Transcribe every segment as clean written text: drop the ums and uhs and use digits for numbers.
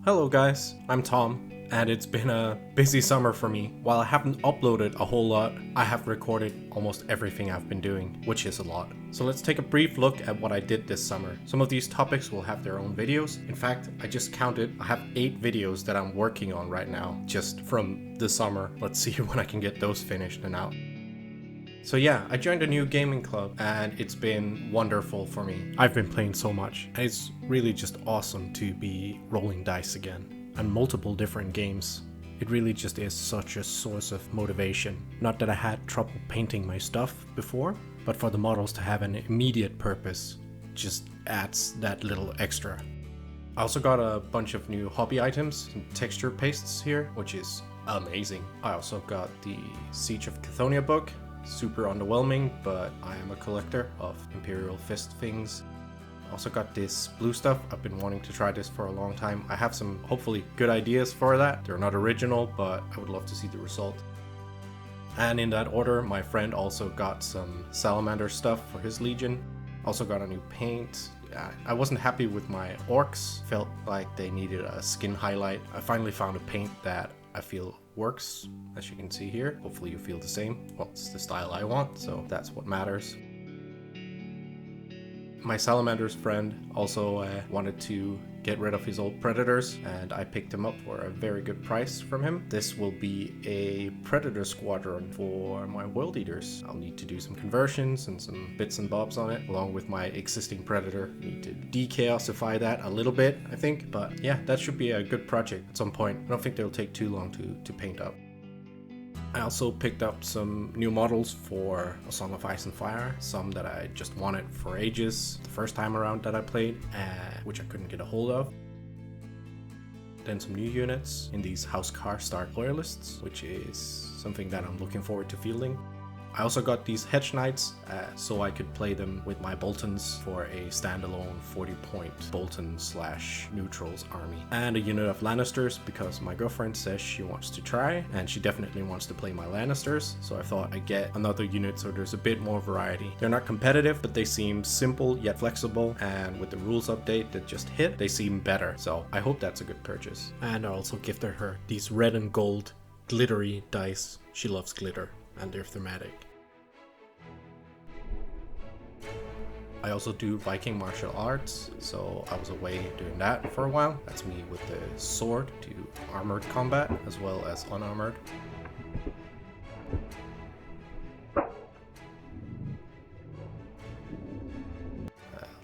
Hello guys, I'm Tom, and it's been a busy summer for me. While I haven't uploaded a whole lot, I have recorded almost everything I've been doing, which is a lot. So let's take a brief look at what I did this summer. Some of these topics will have their own videos. In fact, I just counted, I have 8 videos that I'm working on right now, just from the summer. Let's see when I can get those finished and out. So yeah, I joined a new gaming club and it's been wonderful for me. I've been playing so much and it's really just awesome to be rolling dice again and multiple different games. It really just is such a source of motivation. Not that I had trouble painting my stuff before, but for the models to have an immediate purpose just adds that little extra. I also got a bunch of new hobby items and texture pastes here, which is amazing. I also got the Siege of Cathonia book. Super underwhelming, but I am a collector of Imperial Fist things. Also got this blue stuff. I've been wanting to try this for a long time. I have some hopefully good ideas for that. They're not original, but I would love to see the result. And in that order, my friend also got some Salamander stuff for his Legion. Also got a new paint. I wasn't happy with my orcs. Felt like they needed a skin highlight. I finally found a paint that I feel works, as you can see here. Hopefully you feel the same. Well, it's the style I want, so that's what matters. My Salamander's friend also wanted to get rid of his old Predators, and I picked him up for a very good price from him. This will be a Predator squadron for my World Eaters. I'll need to do some conversions and some bits and bobs on it, along with my existing Predator. Need to dechaosify that a little bit, I think, but yeah, that should be a good project at some point. I don't think they'll take too long to paint up. I also picked up some new models for A Song of Ice and Fire, some that I just wanted for ages the first time around that I played, which I couldn't get a hold of. Then some new units in these House Karstark Loyalists, which is something that I'm looking forward to fielding. I also got these Hedge Knights so I could play them with my Boltons for a standalone 40-point Bolton/Neutrals army. And a unit of Lannisters because my girlfriend says she wants to try and she definitely wants to play my Lannisters, so I thought I'd get another unit so there's a bit more variety. They're not competitive, but they seem simple yet flexible, and with the rules update that just hit, they seem better, so I hope that's a good purchase. And I also gifted her these red and gold glittery dice. She loves glitter and they're thematic. I also do Viking martial arts, so I was away doing that for a while. That's me with the sword to armored combat as well as unarmored.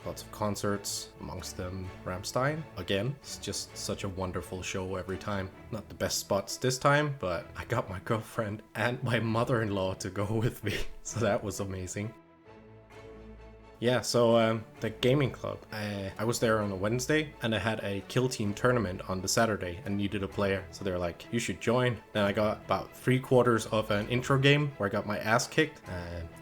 Lots of concerts, amongst them Rammstein. Again, it's just such a wonderful show every time. Not the best spots this time, but I got my girlfriend and my mother-in-law to go with me, so that was amazing. Yeah, so the gaming club, I was there on a Wednesday and I had a kill team tournament on the Saturday and needed a player. So they're like, you should join. Then I got about 3/4 of an intro game where I got my ass kicked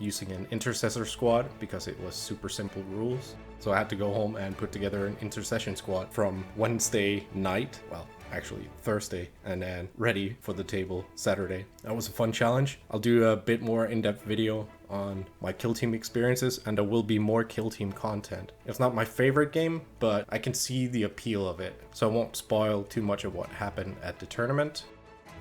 using an intercessor squad because it was super simple rules. So I had to go home and put together an intercession squad from Wednesday night, well, actually Thursday, and then ready for the table Saturday. That was a fun challenge. I'll do a bit more in-depth video on my kill team experiences, and there will be more kill team content. It's not my favorite game, but I can see the appeal of it, so I won't spoil too much of what happened at the tournament.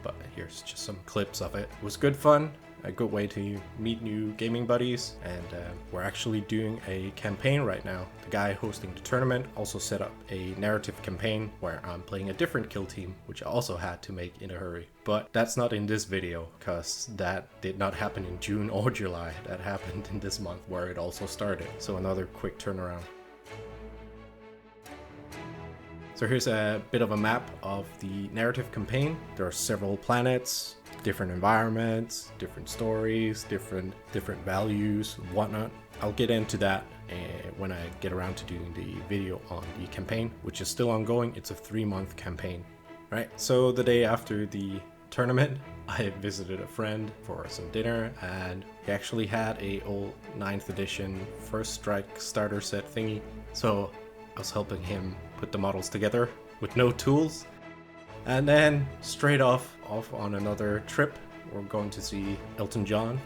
But here's just some clips of it. It was good fun, a good way to meet new gaming buddies, and we're actually doing a campaign right now. The guy hosting the tournament also set up a narrative campaign where I'm playing a different kill team, which I also had to make in a hurry. But that's not in this video, because that did not happen in June or July. That happened in this month where it also started. So another quick turnaround. So here's a bit of a map of the narrative campaign. There are several planets, different environments, different stories, different values, whatnot. I'll get into that when I get around to doing the video on the campaign, which is still ongoing. It's a 3-month campaign. Right, so the day after the tournament, I visited a friend for some dinner, and he actually had a old 9th edition First Strike starter set thingy. So I was helping him put the models together with no tools. And then straight off on another trip, we're going to see Elton John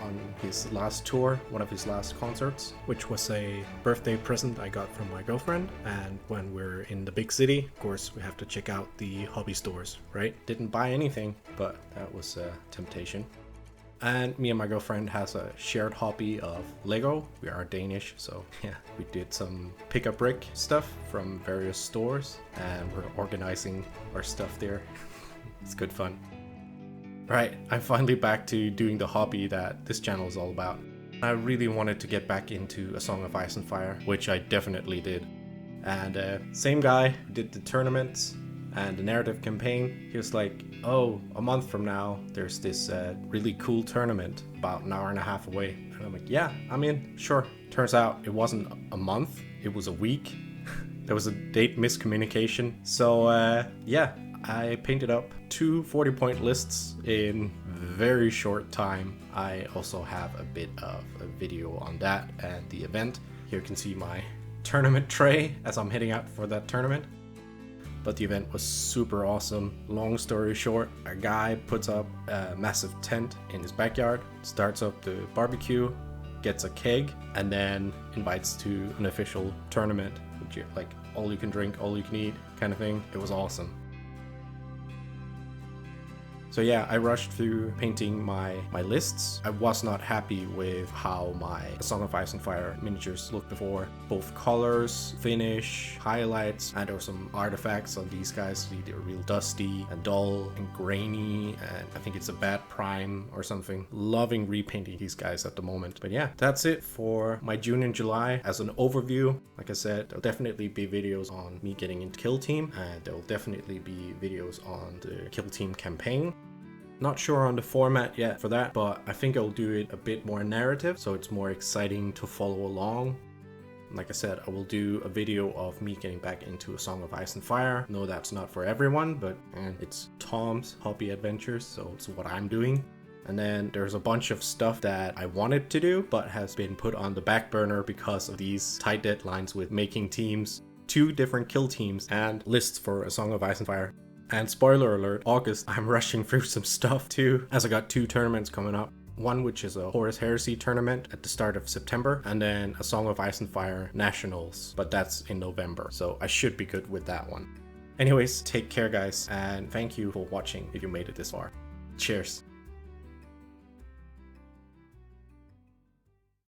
on his last tour, one of his last concerts. Which was a birthday present I got from my girlfriend. And when we're in the big city, of course, we have to check out the hobby stores, right? Didn't buy anything, but that was a temptation. And me and my girlfriend has a shared hobby of Lego. We are Danish, so yeah, we did some pick-a-brick stuff from various stores, and we're organizing our stuff there. It's good fun. Right, I'm finally back to doing the hobby that this channel is all about. I really wanted to get back into A Song of Ice and Fire, which I definitely did. And same guy who did the tournaments and the narrative campaign, he was like, oh, a month from now there's this really cool tournament about an hour and a half away. And I'm like, yeah, I'm in, sure. Turns out it wasn't a month, it was a week. There was a date miscommunication. So yeah, I painted up 2 40-point lists in very short time. I also have a bit of a video on that and the event. Here you can see my tournament tray as I'm heading out for that tournament. But the event was super awesome. Long story short, a guy puts up a massive tent in his backyard, starts up the barbecue, gets a keg, and then invites to an official tournament, which like all you can drink, all you can eat kind of thing. It was awesome. So yeah, I rushed through painting my lists. I was not happy with how my Song of Ice and Fire miniatures looked before. Both colors, finish, highlights, and there were some artifacts on these guys. They're real dusty and dull and grainy, and I think it's a bad prime or something. Loving repainting these guys at the moment. But yeah, that's it for my June and July. As an overview, like I said, there'll definitely be videos on me getting into Kill Team, and there'll definitely be videos on the Kill Team campaign. Not sure on the format yet for that, but I think I'll do it a bit more narrative, so it's more exciting to follow along. Like I said, I will do a video of me getting back into A Song of Ice and Fire. No, that's not for everyone, but it's Tom's hobby adventures, so it's what I'm doing. And then there's a bunch of stuff that I wanted to do, but has been put on the back burner because of these tight deadlines with making teams, 2 different kill teams, and lists for A Song of Ice and Fire. And spoiler alert, August, I'm rushing through some stuff too, as I got 2 tournaments coming up. One which is a Horus Heresy tournament at the start of September, and then A Song of Ice and Fire Nationals, but that's in November, so I should be good with that one. Anyways, take care guys, and thank you for watching if you made it this far. Cheers.